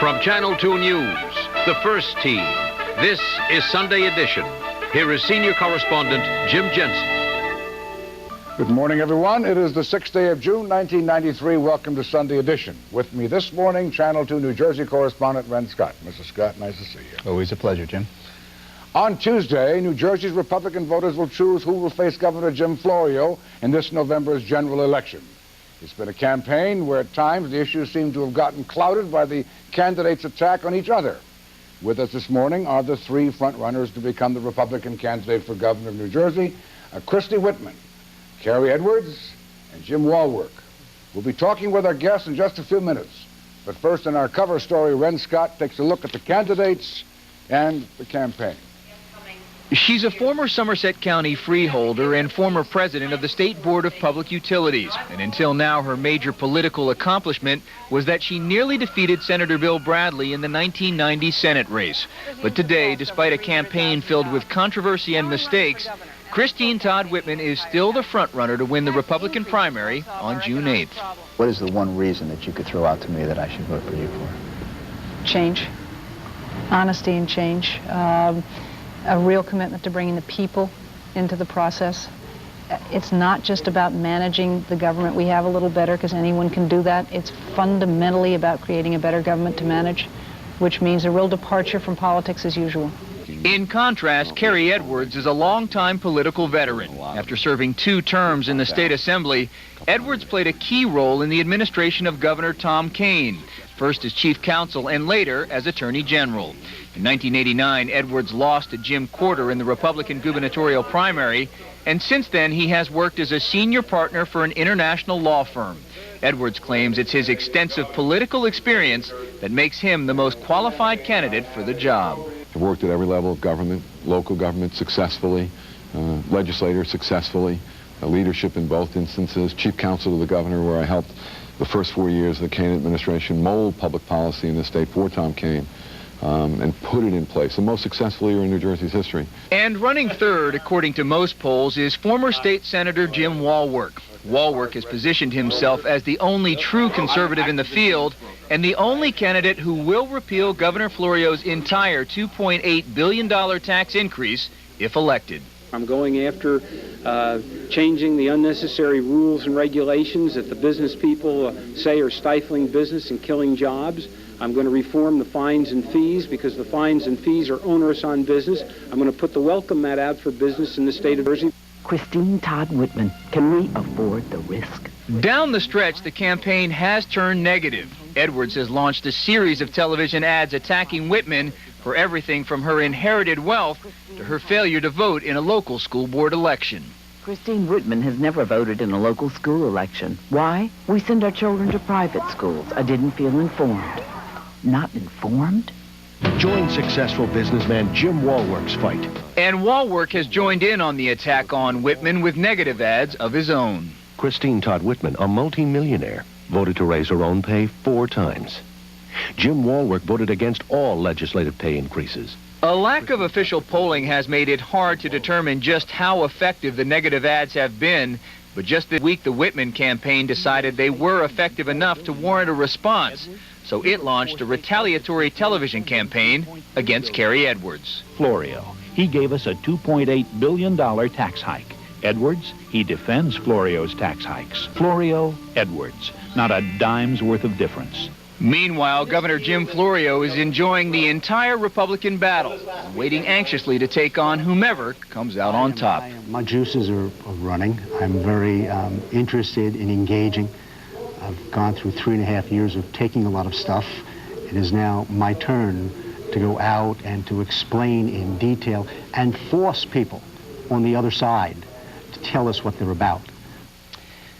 From Channel 2 News, the first team. This is Sunday Edition. Here is senior correspondent Jim Jensen. Good morning, everyone. It is the 6th day of June, 1993. Welcome to Sunday Edition. With me this morning, Channel 2 New Jersey correspondent Rem Scott. Mr. Scott, nice to see you. Always a pleasure, Jim. On Tuesday, New Jersey's Republican voters will choose who will face Governor Jim Florio in this November's general election. It's been a campaign where at times the issues seem to have gotten clouded by the candidates' attack on each other. With us this morning are the three frontrunners to become the Republican candidate for governor of New Jersey, Christine Whitman, Cary Edwards, and Jim Wallwork. We'll be talking with our guests in just a few minutes. But first, in our cover story, Rem Scott takes a look at the candidates and the campaign. She's a former Somerset County freeholder and former president of the State Board of Public Utilities. And until now, her major political accomplishment was that she nearly defeated Senator Bill Bradley in the 1990 Senate race. But today, despite a campaign filled with controversy and mistakes, Christine Todd Whitman is still the frontrunner to win the Republican primary on June 8th. What is the one reason that you could throw out to me that I should vote for you for? Change. Honesty and change. A real commitment to bringing the people into the process. It's not just about managing the government we have a little better, because anyone can do that. It's fundamentally about creating a better government to manage, which means a real departure from politics as usual. In contrast, Cary Edwards is a longtime political veteran. After serving 2 terms in the state assembly, Edwards played a key role in the administration of Governor Tom Kean, first as chief counsel and later as attorney general. In 1989, Edwards lost to Jim Corder in the Republican gubernatorial primary, and since then he has worked as a senior partner for an international law firm. Edwards claims it's his extensive political experience that makes him the most qualified candidate for the job. I've worked at every level of government, local government successfully, legislator successfully, leadership in both instances, chief counsel to the governor, where I helped the first 4 years of the Kean administration mold public policy in the state for Tom Kean. And put it in place, the most successful year in New Jersey's history. And running third, according to most polls, is former state senator Jim Wallwork. Wallwork has positioned himself as the only true conservative in the field and the only candidate who will repeal Governor Florio's entire $2.8 billion tax increase if elected. I'm going after changing the unnecessary rules and regulations that the business people say are stifling business and killing jobs. I'm going to reform the fines and fees because the fines and fees are onerous on business. I'm going to put the welcome mat out for business in the state of Jersey. Christine Todd Whitman, can we afford the risk? Down the stretch, the campaign has turned negative. Edwards has launched a series of television ads attacking Whitman for everything from her inherited wealth to her failure to vote in a local school board election. Christine Whitman has never voted in a local school election. Why? We send our children to private schools. I didn't feel informed. Not informed? Join successful businessman Jim Wallwork's fight. And Wallwork has joined in on the attack on Whitman with negative ads of his own. Christine Todd Whitman, a multi-millionaire, voted to raise her own pay 4 times. Jim Wallwork voted against all legislative pay increases. A lack of official polling has made it hard to determine just how effective the negative ads have been, but just this week the Whitman campaign decided they were effective enough to warrant a response. So it launched a retaliatory television campaign against Cary Edwards. Florio, he gave us a $2.8 billion tax hike. Edwards, he defends Florio's tax hikes. Florio, Edwards, not a dime's worth of difference. Meanwhile, Governor Jim Florio is enjoying the entire Republican battle, waiting anxiously to take on whomever comes out on top. My juices are running. I'm very interested in engaging. I've gone through 3.5 years of taking a lot of stuff. It is now my turn to go out and to explain in detail and force people on the other side to tell us what they're about.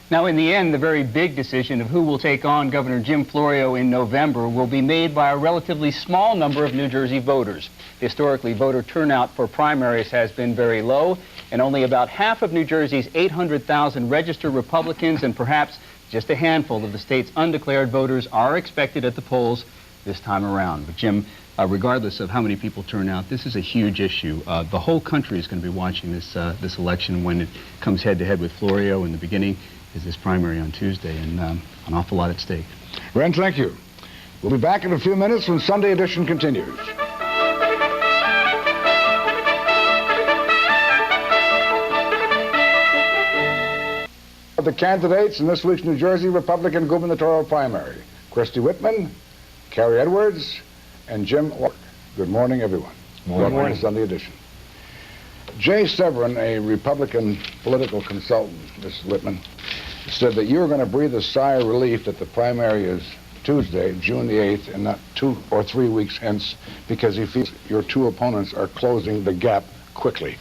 Now, in the end, the very big decision of who will take on Governor Jim Florio in November will be made by a relatively small number of New Jersey voters. Historically, voter turnout for primaries has been very low, and only about half of New Jersey's 800,000 registered Republicans and perhaps just a handful of the state's undeclared voters are expected at the polls this time around. But Jim, regardless of how many people turn out, this is a huge issue. The whole country is going to be watching this election when it comes head-to-head with Florio. In the beginning is this primary on Tuesday, and an awful lot at stake. Ren, thank you. We'll be back in a few minutes when Sunday Edition continues. The candidates in this week's New Jersey Republican gubernatorial primary: Christy Whitman, Cary Edwards, and Jim Wallwork. Good morning, everyone. Good morning. Sunday Edition. Jay Severin, a Republican political consultant, Mrs. Whitman, said that you were going to breathe a sigh of relief that the primary is Tuesday, June the 8th, and not 2 or 3 weeks hence, because he feels your two opponents are closing the gap quickly.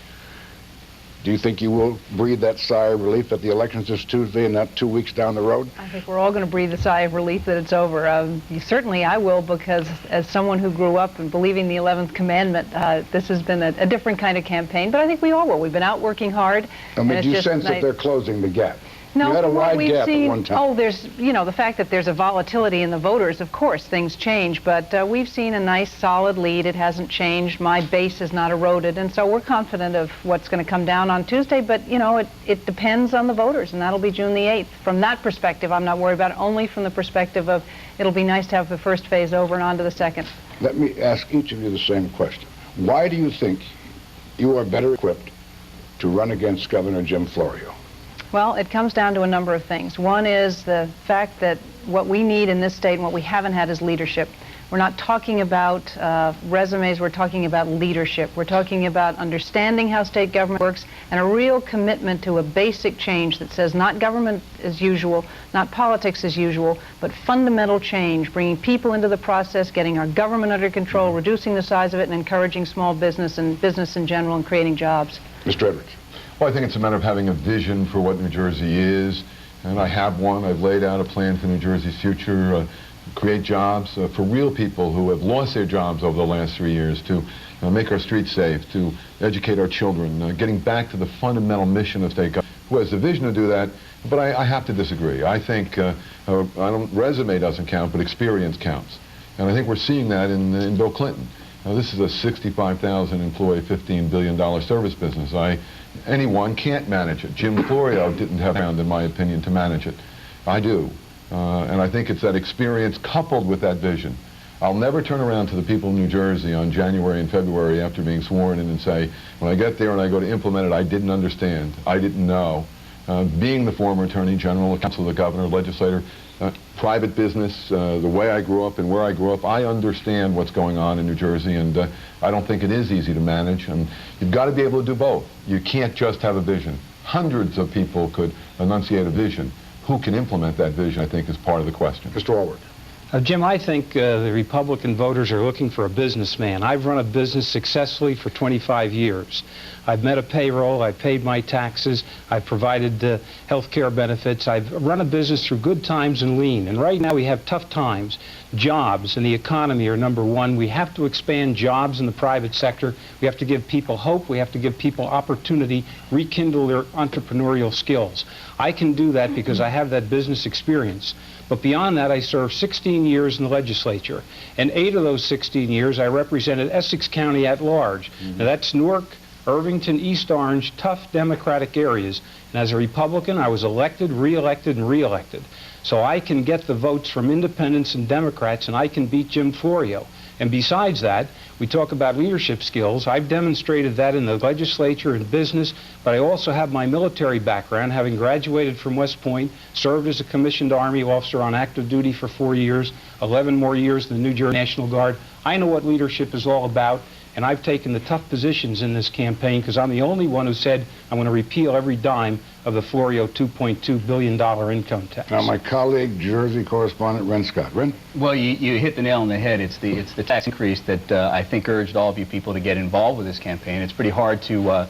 Do you think you will breathe that sigh of relief that the election's this Tuesday and not 2 weeks down the road? I think we're all going to breathe a sigh of relief that it's over. Certainly I will, because as someone who grew up in believing the 11th commandment, this has been a different kind of campaign, but I think we all will. We've been out working hard. I mean, do you sense that they're closing the gap? No, you had a wide we've gap seen, at one time. Oh, there's, the fact that there's a volatility in the voters, of course, things change, but we've seen a nice, solid lead. It hasn't changed. My base is not eroded, and so we're confident of what's going to come down on Tuesday, but, it depends on the voters, and that'll be June the 8th. From that perspective, I'm not worried about it, only from the perspective of it'll be nice to have the first phase over and on to the second. Let me ask each of you the same question. Why do you think you are better equipped to run against Governor Jim Florio? Well, it comes down to a number of things. One is the fact that what we need in this state and what we haven't had is leadership. We're not talking about resumes, we're talking about leadership. We're talking about understanding how state government works and a real commitment to a basic change that says not government as usual, not politics as usual, but fundamental change, bringing people into the process, getting our government under control, reducing the size of it, and encouraging small business and business in general and creating jobs. Mr. Edwards. Well, I think it's a matter of having a vision for what New Jersey is, and I have one. I've laid out a plan for New Jersey's future, create jobs for real people who have lost their jobs over the last 3 years, to make our streets safe, to educate our children, getting back to the fundamental mission of state government. Who has the vision to do that? But I have to disagree. I think resume doesn't count, but experience counts. And I think we're seeing that in Bill Clinton. Now, this is a 65,000 employee, $15 billion service business. Anyone can't manage it. Jim Florio didn't have ground, in my opinion, to manage it. I do. And I think it's that experience coupled with that vision. I'll never turn around to the people of New Jersey on January and February after being sworn in and say, when I get there and I go to implement it, I didn't understand. I didn't know. Being the former Attorney General, counsel of the governor, legislator, private business, the way I grew up and where I grew up, I understand what's going on in New Jersey, and I don't think it is easy to manage. And you've got to be able to do both. You can't just have a vision. Hundreds of people could enunciate a vision. Who can implement that vision, I think, is part of the question. Mr. Wallwork. Jim, I think the Republican voters are looking for a businessman. I've run a business successfully for 25 years. I've met a payroll, I've paid my taxes, I've provided health care benefits, I've run a business through good times and lean. And right now we have tough times. Jobs and the economy are number one. We have to expand jobs in the private sector. We have to give people hope. We have to give people opportunity, rekindle their entrepreneurial skills. I can do that because I have that business experience. But beyond that, I served 16 years in the legislature. And 8 of those 16 years, I represented Essex County at large. Now, that's Newark, Irvington, East Orange, tough Democratic areas. And as a Republican, I was elected, re-elected, and re-elected. So I can get the votes from independents and Democrats, and I can beat Jim Florio. And besides that, we talk about leadership skills. I've demonstrated that in the legislature and business, but I also have my military background, having graduated from West Point, served as a commissioned Army officer on active duty for 4 years, 11 more years in the New Jersey National Guard. I know what leadership is all about, and I've taken the tough positions in this campaign because I'm the only one who said I'm going to repeal every dime of the Florio $2.2 billion income tax. Now, my colleague, Jersey correspondent Rem Scott. Rem? Well, you hit the nail on the head. It's the tax increase that I think urged all of you people to get involved with this campaign. It's pretty hard to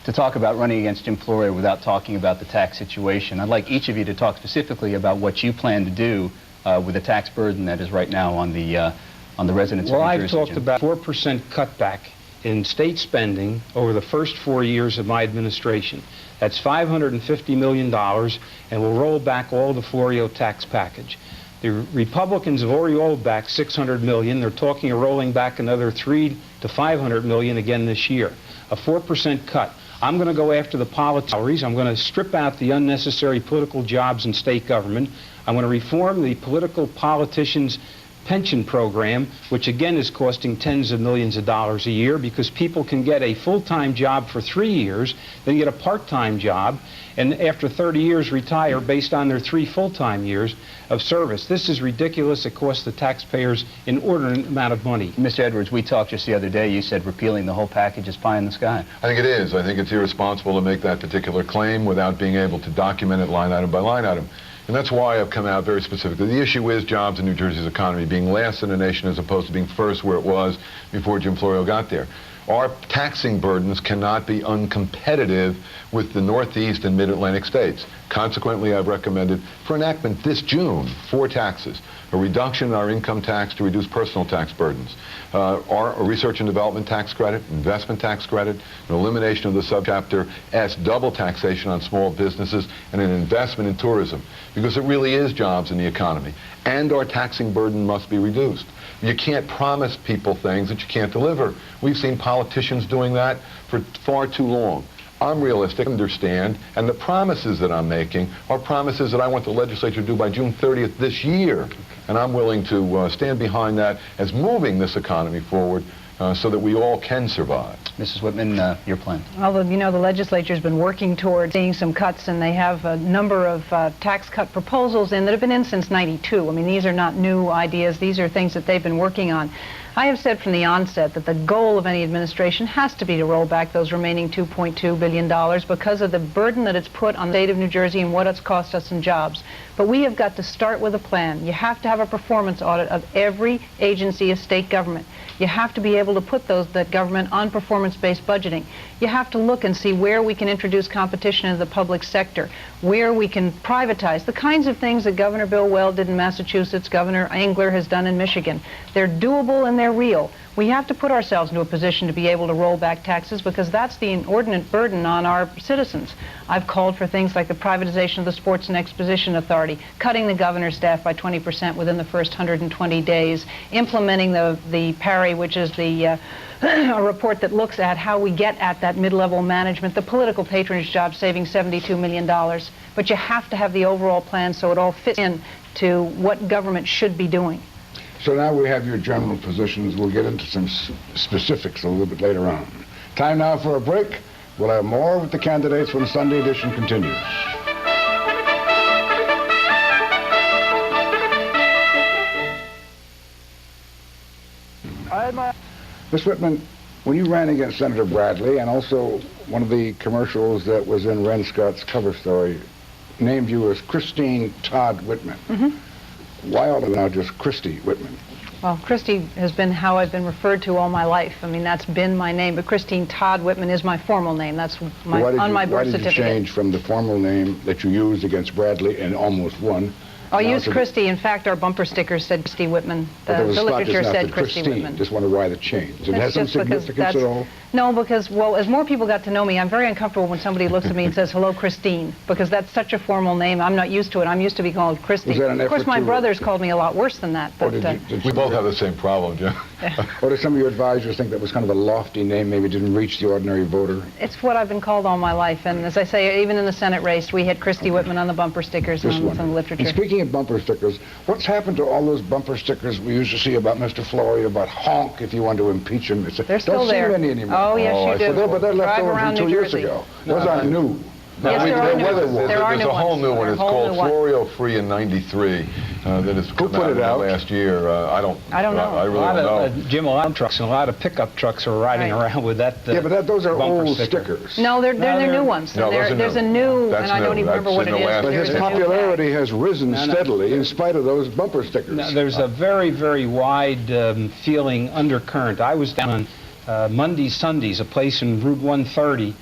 talk about running against Jim Florio without talking about the tax situation. I'd like each of you to talk specifically about what you plan to do with the tax burden that is right now on the residents of New Jersey. Well, I've talked about 4% cutback in state spending over the first 4 years of my administration. That's $550 million, and we'll roll back all the Florio tax package. The Republicans have already rolled back $600 million. They're talking of rolling back another $300 to $500 million again this year. A 4% cut. I'm going to go after the salaries. I'm going to strip out the unnecessary political jobs in state government. I'm going to reform the political politicians' pension program, which again is costing tens of millions of dollars a year because people can get a full-time job for 3 years, then get a part-time job, and after 30 years retire based on their 3 full-time years of service. This is ridiculous. It costs the taxpayers an inordinate amount of money. Mr. Edwards, we talked just the other day. You said repealing the whole package is pie in the sky. I think it is. I think it's irresponsible to make that particular claim without being able to document it line item by line item. And that's why I've come out very specifically. The issue is jobs in New Jersey's economy being last in the nation as opposed to being first where it was before Jim Florio got there. Our taxing burdens cannot be uncompetitive with the Northeast and Mid-Atlantic states. Consequently, I've recommended for enactment this June 4 taxes: a reduction in our income tax to reduce personal tax burdens, our research and development tax credit, investment tax credit, an elimination of the subchapter S double taxation on small businesses, and an investment in tourism, because it really is jobs in the economy. And our taxing burden must be reduced. You can't promise people things that you can't deliver. We've seen politicians doing that for far too long. I'm realistic, understand, and the promises that I'm making are promises that I want the legislature to do by June 30th this year. And I'm willing to stand behind that as moving this economy forward so that we all can survive. Mrs. Whitman, your plan? Well, you know, the legislature's been working toward seeing some cuts, and they have a number of tax cut proposals in that have been in since '92. I mean, these are not new ideas. These are things that they've been working on. I have said from the onset that the goal of any administration has to be to roll back those remaining $2.2 billion because of the burden that it's put on the state of New Jersey and what it's cost us in jobs. But we have got to start with a plan. You have to have a performance audit of every agency of state government. You have to be able to put that government on performance-based budgeting. You have to look and see where we can introduce competition in the public sector, where we can privatize, the kinds of things that Governor Bill Weld did in Massachusetts, Governor Engler has done in Michigan. They're doable and they're real. We have to put ourselves into a position to be able to roll back taxes because that's the inordinate burden on our citizens. I've called for things like the privatization of the Sports and Exposition Authority, cutting the governor's staff by 20% within the first 120 days, implementing the PARI, which is the a report that looks at how we get at that mid-level management, the political patronage job saving $72 million. But you have to have the overall plan so it all fits in to what government should be doing. So now we have your general positions. We'll get into some specifics a little bit later on. Time now for a break. We'll have more with the candidates when Sunday edition continues. Ms. Whitman, when you ran against Senator Bradley, and also one of the commercials that was in Rem Scott's cover story named you as Christine Todd Whitman. Why all now just Christy Whitman? Well, Christy has been how I've been referred to all my life. I mean, that's been my name, but Christine Todd Whitman is my formal name. That's on my birth certificate. Why did you change from the formal name that you used against Bradley and almost won? I used Christy. In fact, our bumper stickers said Christy Whitman. The literature said Christy Whitman. Just wonder why the change. Did it have some significance at all? No, because, well, as more people got to know me, I'm very uncomfortable when somebody looks at me and says, hello, Christine, because that's such a formal name. I'm not used to it. I'm used to be called Christy. Of course, my brothers called me a lot worse than that. But, we both have the same problem, Jim. Or did some of your advisors think that was kind of a lofty name, maybe didn't reach the ordinary voter? It's what I've been called all my life. And as I say, even in the Senate race, we had Christy Whitman on the bumper stickers and on some literature. And speaking of bumper stickers, what's happened to all those bumper stickers we used to see about Mr. Florio, about honk if you want to impeach him? They're still there. Don't see many anymore. Oh, yes, you do. But they're left over from 2 years ago. Those aren't new. Yes, there are new ones. There's a whole new one. It's called Florio Free in '93. That is who put it out last year? I don't know. I really don't know. Jim, a lot of trucks and a lot of pickup trucks are riding around with that. Yeah, but those are old stickers. No, they're new ones. No, there's a new, and I don't even remember what it is. But his popularity has risen steadily in spite of those bumper stickers. No, there's a very, very wide feeling undercurrent. I was down on Mondays, Sundays, a place in Route 130.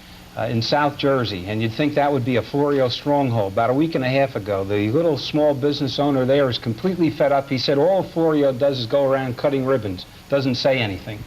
In South Jersey, and you'd think that would be a Florio stronghold. About a week and a half ago, the little small business owner there is completely fed up. He said all Florio does is go around cutting ribbons, doesn't say anything.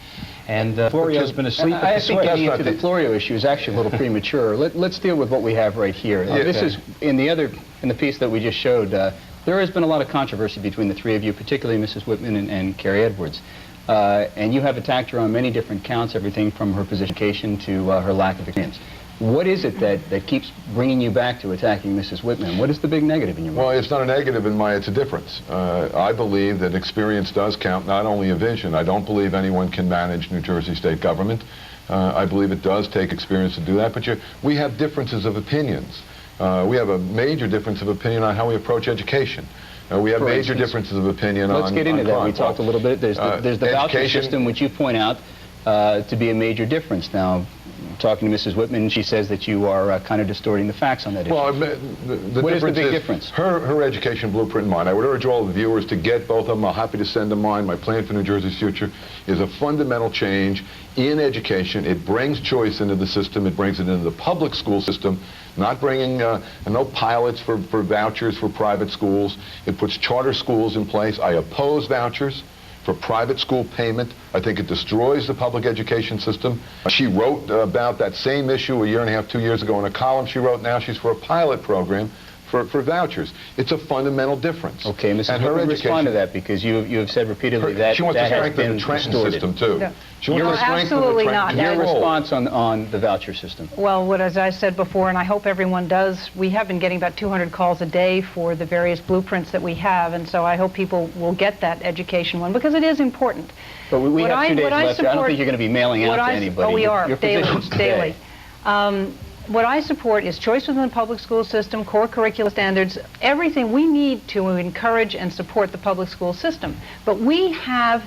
And Florio's been asleep at the switch. I think getting into the Florio issue is actually a little premature. Let's deal with what we have right here. This is, in the piece that we just showed, there has been a lot of controversy between the three of you, particularly Mrs. Whitman and Cary Edwards. And you have attacked her on many different counts, everything from her position to her lack of experience. What is it that keeps bringing you back to attacking Mrs. Whitman? What is the big negative in your mind? Well, it's not a negative in my, it's a difference. I believe that experience does count, not only a vision. I don't believe anyone can manage New Jersey state government. I believe it does take experience to do that, but we have differences of opinions. We have a major difference of opinion on how we approach education. We have major differences of opinion on... Let's get into that. We talked a little bit. There's the voucher system, which you point out to be a major difference. Now, talking to Mrs. Whitman, she says that you are kind of distorting the facts on that issue. Well, what is the big difference? Her education blueprint and mine. I would urge all the viewers to get both of them. I'm happy to send them mine. My plan for New Jersey's future is a fundamental change in education. It brings choice into the system. It brings it into the public school system, not bringing no pilots for vouchers for private schools. It puts charter schools in place. I oppose vouchers for private school payment. I think it destroys the public education system. She wrote about that same issue a year and a half, 2 years ago in a column she wrote. Now she's for a pilot program for vouchers. It's a fundamental difference. Okay, Mrs. Whitman, respond to that, because you have said repeatedly that she wants that to has strengthen been the Trenton distorted. system, too. No. She wants to strengthen absolutely the not. Your response on the voucher system? Well, as I said before, and I hope everyone does, we have been getting about 200 calls a day for the various blueprints that we have, and so I hope people will get that education one, because it is important. But we have 2 days left. I don't think you're going to be mailing out to anybody. Oh, we are, your daily. What I support is choice within the public school system, core curricular standards, everything we need to encourage and support the public school system. But we have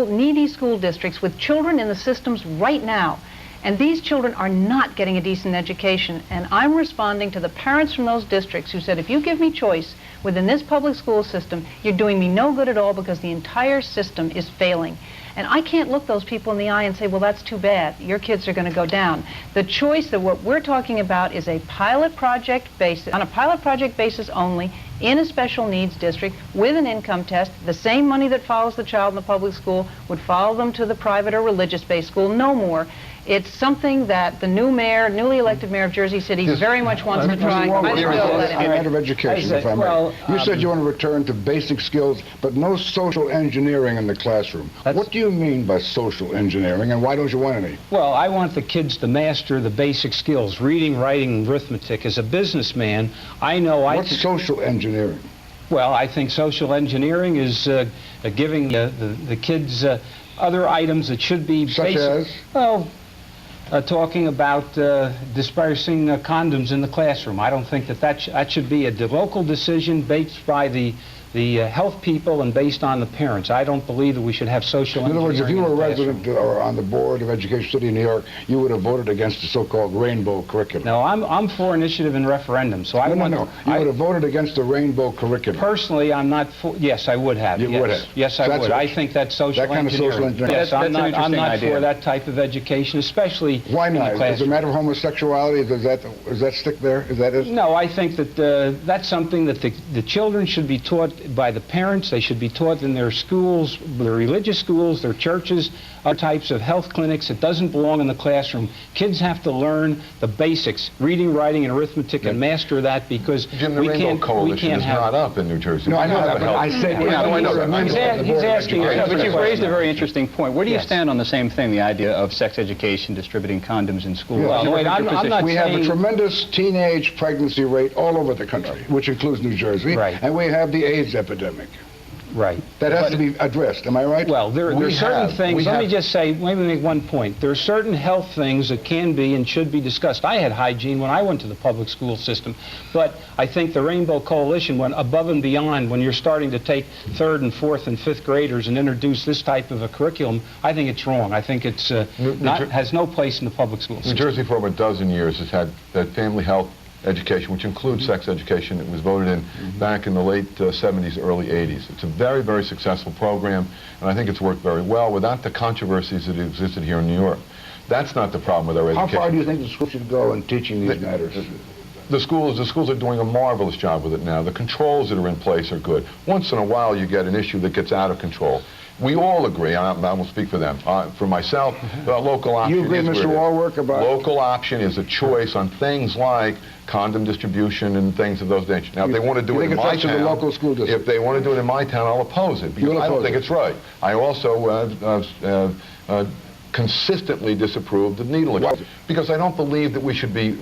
needy school districts with children in the systems right now, and these children are not getting a decent education. And I'm responding to the parents from those districts who said, if you give me choice within this public school system, you're doing me no good at all, because the entire system is failing. And I can't look those people in the eye and say, well, that's too bad. Your kids are going to go down. The choice that what we're talking about is a pilot project basis, on a pilot project basis only, in a special needs district with an income test. The same money that follows the child in the public school would follow them to the private or religious-based school, no more. It's something that the newly elected mayor of Jersey City very much wants to try. Out of education, if I may. You said you want to return to basic skills, but no social engineering in the classroom. What do you mean by social engineering, and why don't you want any? Well, I want the kids to master the basic skills, reading, writing, and arithmetic. As a businessman, I know What's social engineering? Well, I think social engineering is giving the kids other items that should be Such as? Well, talking about dispersing condoms in the classroom. I don't think that should be a local decision based by the health people and based on the parents. I don't believe that we should have social engineering. In other words, if you were a resident or on the board of Education City of New York, you would have voted against the so-called rainbow curriculum. No, I'm for initiative and referendum. So No. You would have voted against the rainbow curriculum. Personally, I'm not for. Yes, I would have. You would have. Yes, I would. I think that's social engineering. That kind of social engineering. Yes, I'm not for that type of education, especially. Why not? Is it a matter of homosexuality? Does that stick there? Is that it? No, I think that that's something that the children should be taught by the parents. They should be taught in their schools, their religious schools, their churches, other types of health clinics. It doesn't belong in the classroom. Kids have to learn the basics, reading, writing, and arithmetic, and master that, because Jim, the Rainbow Coalition is not up in New Jersey. No, I know that, but I said he's asking. But you've raised a very interesting point. Where do you stand on the same thing, the idea of sex education, distributing condoms in schools? Well, wait, I'm not we have a tremendous teenage pregnancy rate all over the country, which includes New Jersey, and we have the AIDS epidemic. Right. That has to be addressed, am I right? Well, there are certain things, let me just say, let me make one point. There are certain health things that can be and should be discussed. I had hygiene when I went to the public school system, but I think the Rainbow Coalition went above and beyond when you're starting to take 3rd and 4th and 5th graders and introduce this type of a curriculum. I think it's wrong. I think it's has no place in the public school system. New Jersey for over a dozen years has had that family health education, which includes sex education. It was voted in back in the late 70s, early 80s. It's a very, very successful program, and I think it's worked very well without the controversies that existed here in New York. That's not the problem with our education. How far do you think the school should go in teaching these matters? The schools are doing a marvelous job with it now. The controls that are in place are good. Once in a while, you get an issue that gets out of control. We all agree, I will speak for them. For myself, local option. You agree, Mr. Wallwork, about local option is a choice on things like condom distribution and things of those nature. Now, if they want to do it in my town, the local school district? If they want to do it in my town, I'll oppose it because I don't think it's right. I also consistently disapproved of needle injections because I don't believe that we should be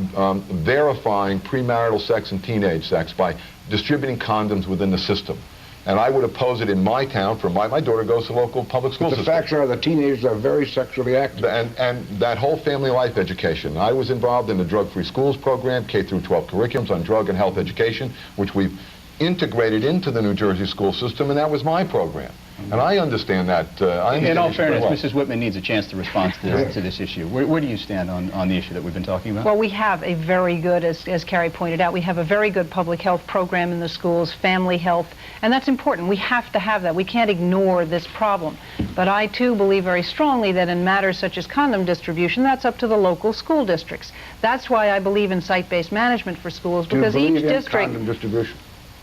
verifying premarital sex and teenage sex by distributing condoms within the system. And I would oppose it in my town. For my daughter goes to local public school system. The facts are that teenagers are very sexually active. And that whole family life education. I was involved in the drug-free schools program, K-12 curriculums on drug and health education, which we've integrated into the New Jersey school system, and that was my program. And I understand that. In all fairness, Mrs. Whitman needs a chance to respond to this issue. Where do you stand on the issue that we've been talking about? Well, we have a very good, as Cary pointed out, we have a very good public health program in the schools, family health, and that's important. We have to have that. We can't ignore this problem. But I, too, believe very strongly that in matters such as condom distribution, that's up to the local school districts. That's why I believe in site-based management for schools, because each district... condom distribution?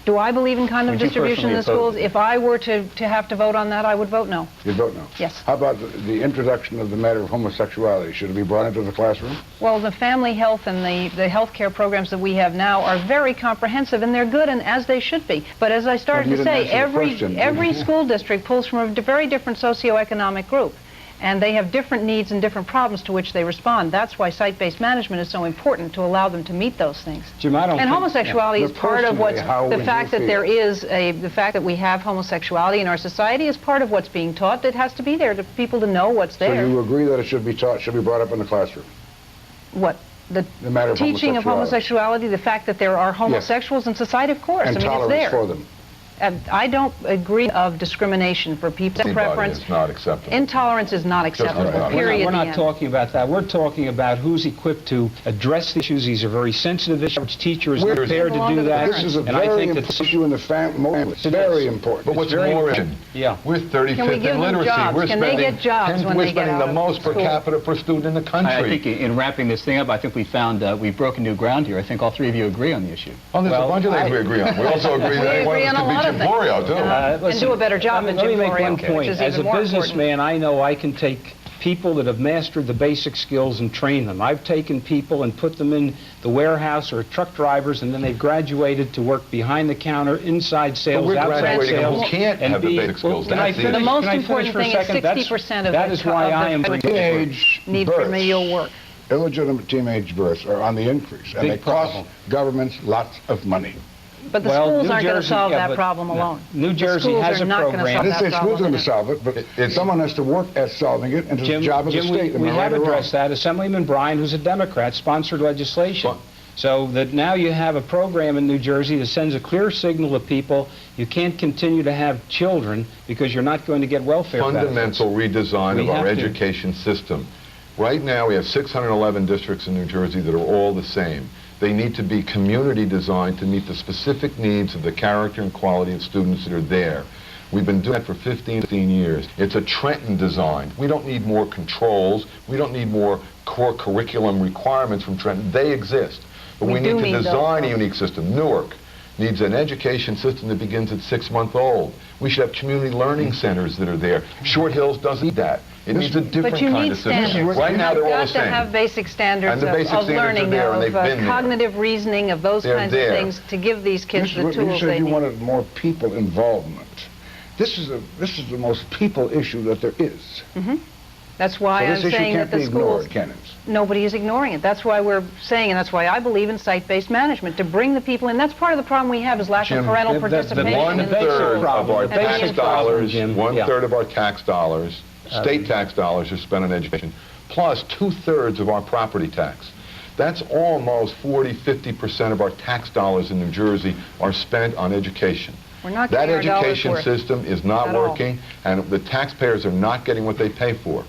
Do I believe in condom distribution in the schools? If I were to have to vote on that, I would vote no. You'd vote no? Yes. How about the introduction of the matter of homosexuality? Should it be brought into the classroom? Well, the family health and the health care programs that we have now are very comprehensive, and they're good, and as they should be. But as I started to say, every school district pulls from a very different socioeconomic group. And they have different needs and different problems to which they respond. That's why site-based management is so important, to allow them to meet those things. Jim, I don't and homosexuality is part of what's, the fact that we have homosexuality in our society is part of what's being taught. It has to be there to people to know what's there. So you agree that it should be taught, should be brought up in the classroom? What? The matter of teaching of homosexuality, the fact that there are homosexuals in society, of course. And I mean, tolerance it's there. for them. I don't agree of discrimination for people's preference. Is not acceptable. Intolerance is not acceptable, period. We're not talking about that. We're talking about who's equipped to address the issues. These are very sensitive issues. Which teacher is prepared to do that? This is a very important issue in the family. It's very important. But what's more, we're 35th in literacy. We're spending the most per capita per student in the country. I think in wrapping this thing up, I think we've broken new ground here. I think all three of you agree on the issue. Oh, there's a bunch of things we agree on. We also agree that anyone could be Jim Florio, too. And do a better job than Jim Florio. Let me make one point. As a businessman, I know I can take people that have mastered the basic skills and train them. I've taken people and put them in the warehouse or truck drivers, and then they've graduated to work behind the counter, inside sales, outside sales. Who can't have the basic skills. The most important thing is 60% of that is why I am teenage need remedial work. Illegitimate teenage births are on the increase, and they cost governments lots of money. But the schools aren't going to solve that problem alone. New Jersey has a program. This is schools going to solve it, but someone has to work at solving it, and it's the job of the state. We have addressed that. Assemblyman Bryan, who's a Democrat, sponsored legislation. So that now you have a program in New Jersey that sends a clear signal to people you can't continue to have children because you're not going to get welfare benefits. Fundamental redesign of our education system. Right now we have 611 districts in New Jersey that are all the same. They need to be community designed to meet the specific needs of the character and quality of students that are there. We've been doing that for 15 years. It's a Trenton design. We don't need more controls. We don't need more core curriculum requirements from Trenton. They exist. But we need to design a unique system. Newark needs an education system that begins at 6-month-old. We should have community learning centers that are there. Short Hills doesn't need that. It needs a different kind of system. Right now they're all the same. You've got to have basic standards of learning, of cognitive reasoning, of those kinds of things to give these kids the tools they need. You said you wanted more people involvement. This is the most people issue that there is. That's why I'm saying that the schools, ignored, nobody is ignoring it. That's why we're saying, and that's why I believe in site-based management, to bring the people in. That's part of the problem we have is lack of parental participation. One-third of our tax dollars, one-third of our tax dollars, state tax dollars are spent on education, plus 2/3 of our property tax. That's almost 40–50% of our tax dollars in New Jersey are spent on education. We're not that education system is not working, and the taxpayers are not getting what they pay for.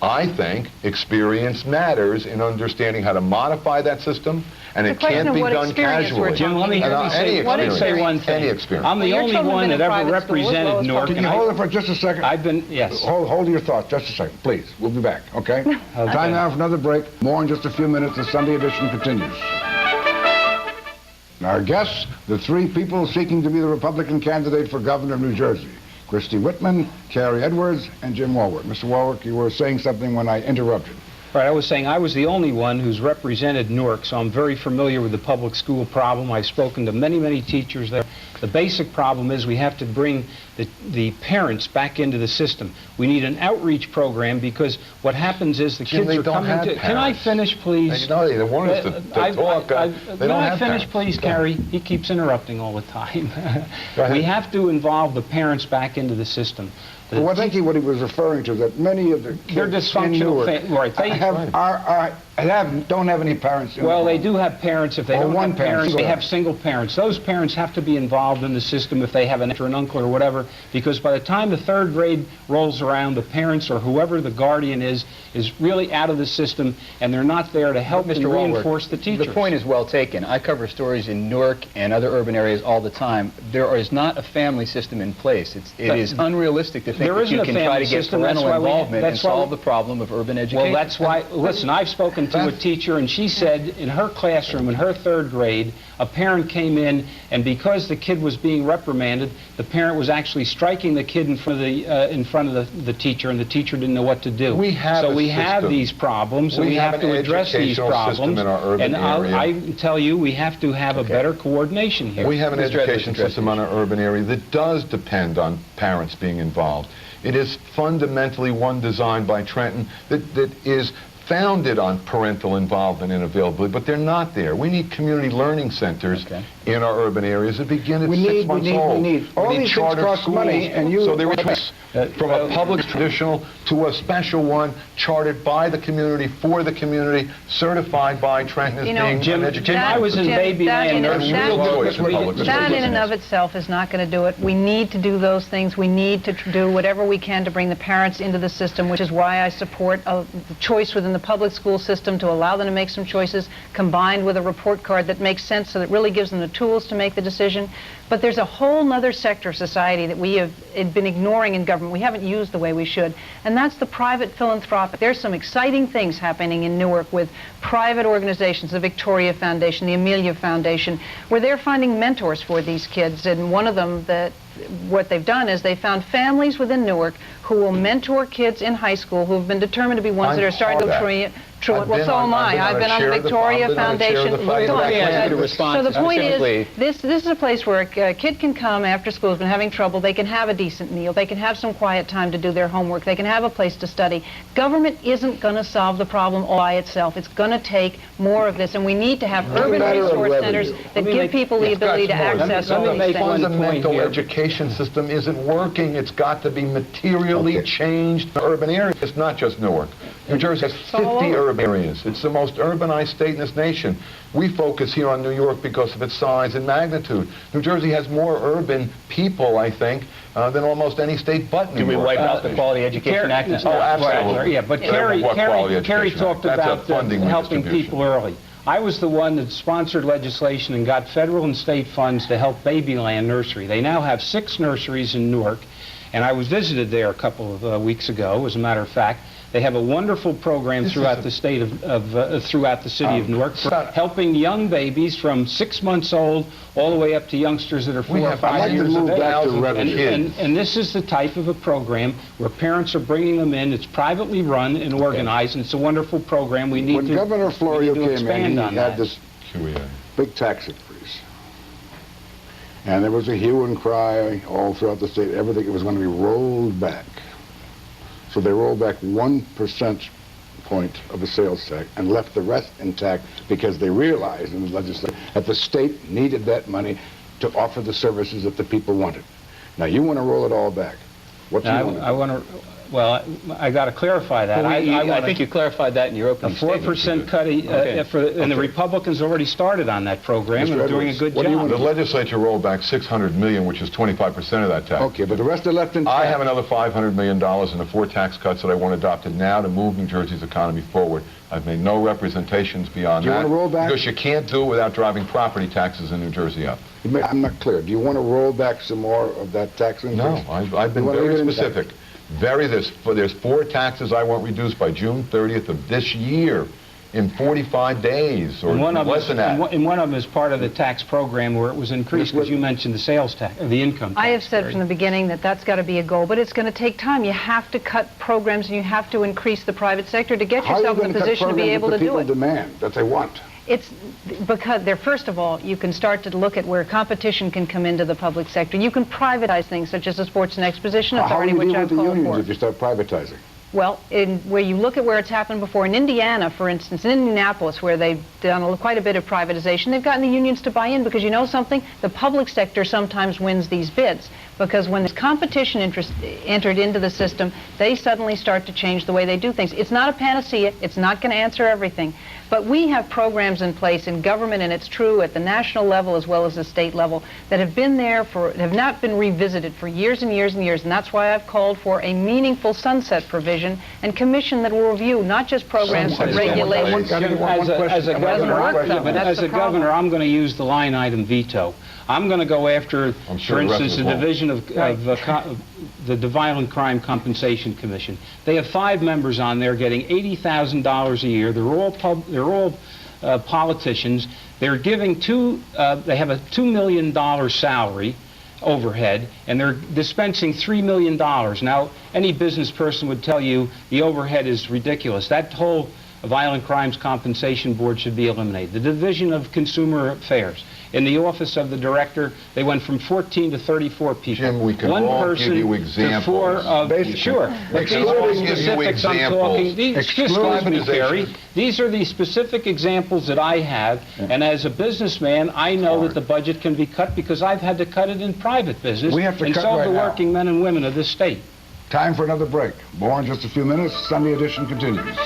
I think experience matters in understanding how to modify that system, and it can't be done casually. Jim, let me say one thing. Any experience. I'm the only one that ever represented Newark. Can you hold it for just a second? Yes. Hold your thoughts just a second, please. We'll be back, okay? Time now for another break. More in just a few minutes. The Sunday edition continues. Our guests, the three people seeking to be the Republican candidate for governor of New Jersey. Christine Whitman, Cary Edwards, and Jim Wallwork. Mr. Wallwork, you were saying something when I interrupted. Right, I was saying I was the only one who's represented Newark, so I'm very familiar with the public school problem. I've spoken to many, many teachers there. The basic problem is we have to bring the parents back into the system. We need an outreach program, because what happens is the kids are coming to... Can I finish, please? No, they want us to talk. Can I finish, please, Cary? He keeps interrupting all the time. We have to involve the parents back into the system. Well, I think what he was referring to, that many of the kids they're dysfunctional, right? They don't have any parents. Well, they do have parents. If they don't have parents, they have single parents. Those parents have to be involved in the system if they have an aunt or an uncle or whatever, because by the time the 3rd grade rolls around, the parents or whoever the guardian is really out of the system, and they're not there to help and reinforce the teachers. The point is well taken. I cover stories in Newark and other urban areas all the time. There is not a family system in place. It is unrealistic to think that you can try to get parental involvement and solve the problem of urban education. Well, that's why, listen, I've spoken to a teacher, and she said in her classroom, in her 3rd grade, a parent came in, and because the kid was being reprimanded, the parent was actually striking the kid in front of the teacher, and the teacher didn't know what to do. We have these problems, and we have to address these problems. And I tell you, we have to have a better coordination here. We have an education system in our urban area that does depend on parents being involved. It is fundamentally one designed by Trenton that is founded on parental involvement and availability, but they're not there. We need community learning centers in our urban areas that begin at 6 months old. We need charter schools, money, and so they replace from a public traditional to a special one, chartered by the community, for the community, certified by Trenton as being an education. I was in Babyland. That in and of itself is not going to do it. We need to do those things. We need to do whatever we can to bring the parents into the system, which is why I support the choice within the public school system to allow them to make some choices, combined with a report card that makes sense, so that really gives them the tools to make the decision. But there's a whole other sector of society that we have been ignoring in government. We haven't used the way we should, and that's the private philanthropic. There's some exciting things happening in Newark with private organizations, the Victoria Foundation, the Amelia Foundation, where they're finding mentors for these kids. And one of them, what they've done is they found families within Newark who will mentor kids in high school who have been determined to be ones that are starting to go through it. Well, so am I. I've been on the Victoria Foundation. So the point is, this is a place where a kid can come after school, has been having trouble. They can have a decent meal. They can have some quiet time to do their homework. They can have a place to study. Government isn't going to solve the problem all by itself. It's going to take more of this, and we need to have urban resource centers that give people the ability to access all these things. The fundamental education system isn't working. It's got to be materially changed in urban areas. It's not just Newark. New Jersey has 50 urban areas. It's the most urbanized state in this nation. We focus here on New York because of its size and magnitude. New Jersey has more urban people, I think, than almost any state but New York. Do we wipe out the Quality Education Act? Oh, absolutely. Yeah, but Cary talked about helping people early. I was the one that sponsored legislation and got federal and state funds to help Babyland Nursery. They now have 6 nurseries in Newark, and I was visited there a couple of weeks ago, as a matter of fact. They have a wonderful program throughout the state throughout the city of Newark, for helping young babies from 6 months old all the way up to youngsters that are 4 or 5 years of age. And this is the type of a program where parents are bringing them in. It's privately run and organized, and it's a wonderful program. We need when Governor Florio came in, he had this big tax increase. And there was a hue and cry all throughout the state. Everything was going to be rolled back. So they rolled back 1 percentage point of the sales tax and left the rest intact because they realized in the legislature that the state needed that money to offer the services that the people wanted. Now you want to roll it all back. What do you want to do? I want to... Well, I got to clarify that. I think you clarified that in your opening statement. A 4% cut, and the Republicans already started on that program and are doing a good job. The legislature rolled back $600 million, which is 25% of that tax. Okay, but the rest are left intact. I have another $500 million in the 4 tax cuts that I want adopted now to move New Jersey's economy forward. I've made no representations beyond that. Do you want to roll back? Because you can't do it without driving property taxes in New Jersey up. I'm not clear. Do you want to roll back some more of that tax increase? No, I've been very specific. There's 4 taxes I want reduced by June 30th of this year in 45 days, or less than that. And one of them is part of the tax program where it was increased, because you mentioned the sales tax, or the income tax. I have said from the beginning that that's got to be a goal, but it's going to take time. You have to cut programs, and you have to increase the private sector to get yourself in a position to be able to do it. How are you going to cut programs that the people demand, that they want? It's because first of all, you can start to look at where competition can come into the public sector. You can privatize things such as the Sports and Exposition Authority, which I've called for. How do you deal with the unions if you start privatizing? Well, where you look at where it's happened before, in Indiana, for instance, in Indianapolis, where they've done quite a bit of privatization, they've gotten the unions to buy in because, you know something, the public sector sometimes wins these bids, because when there's competition entered into the system, they suddenly start to change the way they do things. It's not a panacea. It's not going to answer everything. But we have programs in place in government, and it's true at the national level as well as the state level, that have been there have not been revisited for years and years and years, and that's why I've called for a meaningful sunset provision and commission that will review not just programs but regulations. As a governor, I'm going to use the line item veto. I'm going to go after, for instance, the division of the Violent Crime Compensation Commission. They have 5 members on there getting $80,000 a year. They're all politicians. They're giving they have a $2 million salary overhead, and they're dispensing $3 million. Now, any business person would tell you the overhead is ridiculous. That whole Violent Crimes Compensation Board should be eliminated. The Division of Consumer Affairs. In the office of the director, they went from 14 to 34 people. Jim, we can One all person give you examples. Sure, but these are the specifics I'm talking. Excuse me, Cary. These are the specific examples that I have, and as a businessman, I know that the budget can be cut because I've had to cut it in private business, and so have the working men and women of this state. Time for another break. More in just a few minutes. Sunday edition continues.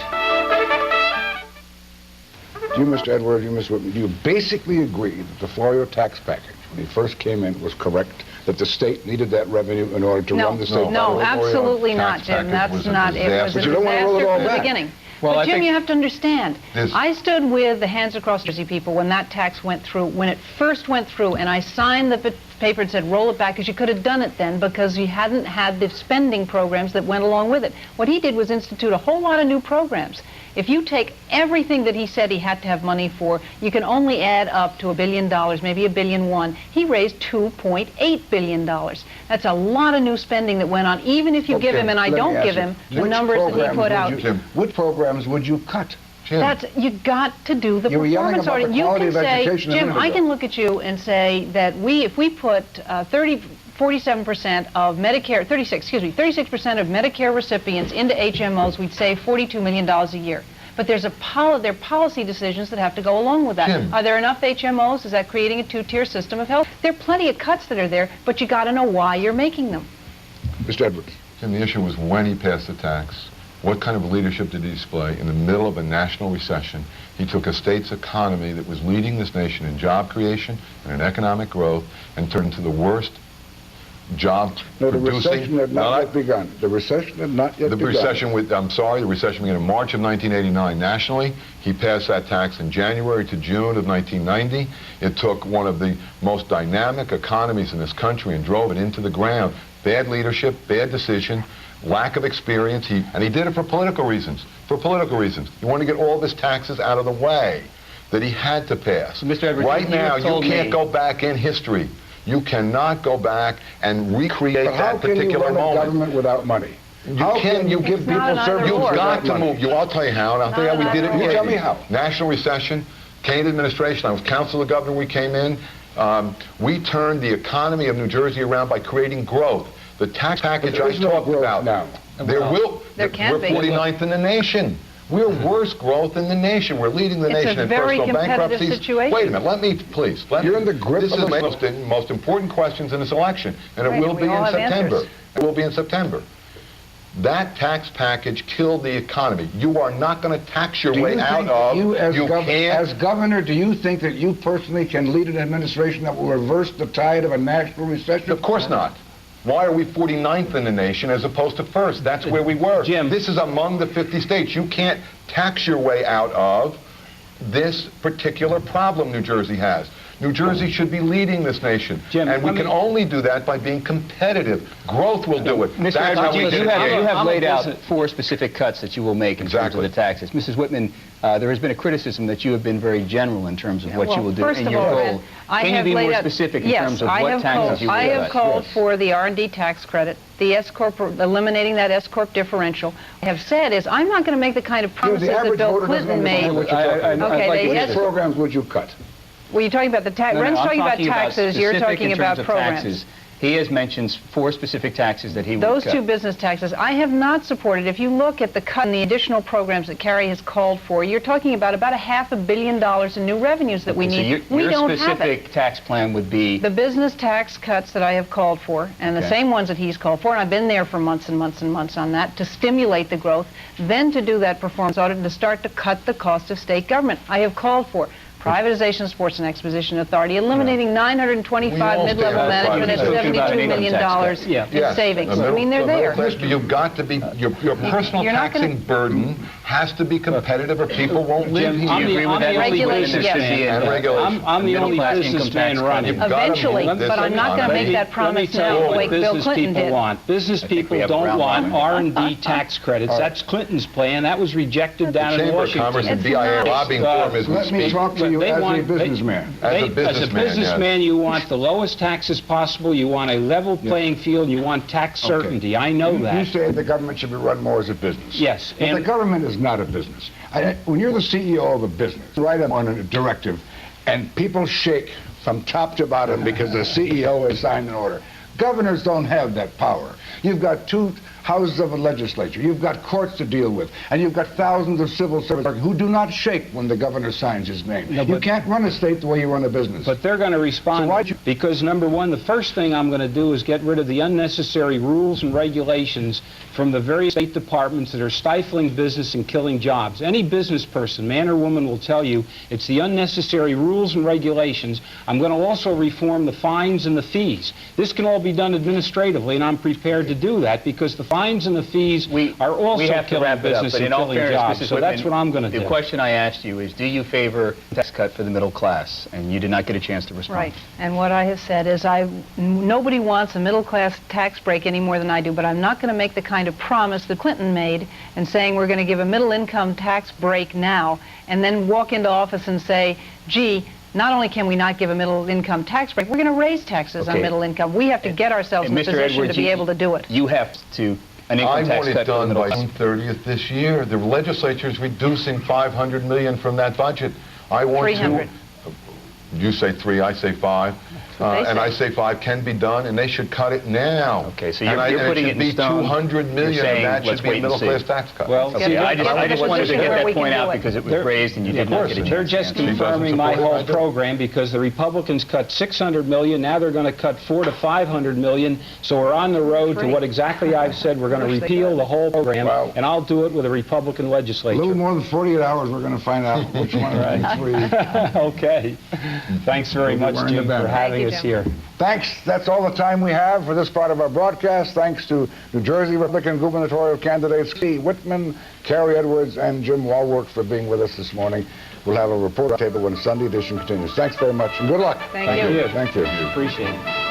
You, Mr. Edwards, you, Ms. Whitman, do you basically agree that the Florio tax package, when he first came in, was correct, that the state needed that revenue in order to run the state? No, absolutely not, Jim. That's not. It was a disaster from the beginning. Well, but Jim, you have to understand, I stood with the Hands Across Jersey people when that tax went through, when it first went through, and I signed the paper and said, roll it back, because you could have done it then, because you hadn't had the spending programs that went along with it. What he did was institute a whole lot of new programs. If you take everything that he said he had to have money for, you can only add up to $1 billion, maybe $1.1 billion. He raised $2.8 billion. That's a lot of new spending that went on, even if you give him, and I don't give him, the numbers that he put out. Which programs would you cut? Jim. You got to do the performance audit. You can say, Jim, I can look at you and say that if we put 47% of Medicare, 36% of Medicare recipients into HMOs, we'd save $42 million a year. But there are policy decisions that have to go along with that. Jim. Are there enough HMOs? Is that creating a 2-tier system of health? There are plenty of cuts that are there, but you got to know why you're making them. Mr. Edwards. Jim, the issue was when he passed the tax. What kind of leadership did he display in the middle of a national recession? He took a state's economy that was leading this nation in job creation and in economic growth and turned it into the worst job producing. The recession had not yet begun. The recession had not yet begun. The recession began in March of 1989 nationally. He passed that tax in January to June of 1990. It took one of the most dynamic economies in this country and drove it into the ground. Bad leadership, bad decision, lack of experience, and he did it for political reasons. For political reasons. He wanted to get all of his taxes out of the way that he had to pass. Mr. Edwards, right now, you can't go back in history. You cannot go back and recreate that particular moment. How can you run a government without money? How can you give people service? You've got to move. I'll tell you how, and I'll tell you how we did it. You tell me how. National recession, Kane administration, I was counsel of the governor when we came in. We turned the economy of New Jersey around by creating growth. The tax package I talked about. Now. There can't be. We're 49th in the nation. We're worst growth in the nation. We're leading the nation in personal bankruptcies. Situation. Wait a minute. Let me, please. You're in the grip of this is one of the most important questions in this election, and it will be in September. It will be in September. That tax package killed the economy. You are not going to tax your way out of. As governor, do you think that you personally can lead an administration that will reverse the tide of a national recession? Of course not. Why are we 49th in the nation as opposed to first? That's where we were. Jim. This is among the 50 states. You can't tax your way out of this particular problem New Jersey has. New Jersey should be leading this nation. Jim, and we can only do that by being competitive. Growth will do it. Mr. That's how we Edwards, get you it. have laid out 4 specific cuts that you will make in terms of the taxes. Mrs. Whitman, there has been a criticism that you have been very general in terms of what you will do and your goal. Can you be more specific in terms of what taxes you will cut? I have called for the R&D tax credit, the S-Corp, eliminating that S-Corp differential. I have said is I'm not going to make the kind of promises that Bill Clinton made. Which programs would you cut? Well, you're talking about the tax. Ren's talking about taxes. You're talking about programs. Taxes. He has mentioned 4 specific taxes that he would cut. Those 2 business taxes I have not supported. If you look at the cut and the additional programs that Cary has called for, you're talking about a $500 million in new revenues that we need. So your specific tax plan would be? The business tax cuts that I have called for, and the same ones that he's called for, and I've been there for months and months and months on that, to stimulate the growth, then to do that performance audit and to start to cut the cost of state government. I have called for privatization of Sports and Exposition Authority, eliminating 925 mid-level management at $72 million in savings. I mean, they're there. You've got to be, your personal taxing burden has to be competitive or people won't live here. I'm the only businessman running. Eventually, but I'm not going to make that promise now the way Bill Clinton did. Business people don't want R&D tax credits. That's Clinton's plan. That was rejected down in Washington. Chamber of Commerce and BIA lobbying for him as we speak. Let me talk to you as a businessman. As a businessman, you want the lowest taxes possible, you want a level playing field, you want tax certainty. I know that. You say the government should be run more as a business. Yes. But the government is not a business. When you're the CEO of a business, write on a directive, and people shake from top to bottom because the CEO has signed an order. Governors don't have that power. You've got 2 houses of a legislature. You've got courts to deal with. And you've got thousands of civil servants who do not shake when the governor signs his name. No, you can't run a state the way you run a business. But they're going to respond because, number one, the first thing I'm going to do is get rid of the unnecessary rules and regulations from the various state departments that are stifling business and killing jobs. Any business person, man or woman, will tell you it's the unnecessary rules and regulations. I'm going to also reform the fines and the fees. This can all be done administratively, and I'm prepared to do that because the fines and the fees are also killing business and killing jobs. So that's what I'm going to do. The question I asked you is, do you favor a tax cut for the middle class? And you did not get a chance to respond. Right. And what I have said is nobody wants a middle class tax break any more than I do, but I'm not going to make the kind of promise that Clinton made and saying we're going to give a middle income tax break now and then walk into office and say, gee, not only can we not give a middle income tax break, we're going to raise taxes on middle income. We have to get ourselves in a position to be able to do it. You have to an income tax cut done by June 30th this year. The legislature is reducing $500 million from that budget. I want 300. You say 3, I say 5. And I say 5 can be done, and they should cut it now. Okay, so you're putting it in stone. $200 million, and that should be a middle-class tax cut. Well, I just wanted to get that point out because it was raised and you did not get a chance. They're just confirming my whole program because the Republicans cut $600 million. Now they're going to cut $400 to $500 million. So we're on the road to what exactly I've said. We're going to repeal the whole program, and I'll do it with a Republican legislature. A little more than 48 hours, we're going to find out which one of these 3. Okay. Thanks very much, Jim, for having us here. Thanks. That's all the time we have for this part of our broadcast. Thanks to New Jersey Republican gubernatorial candidates Whitman, Cary Edwards, and Jim Wallwork for being with us this morning. We'll have a report on the table when Sunday edition continues. Thanks very much, and good luck. Thank you. Thank you. Appreciate it.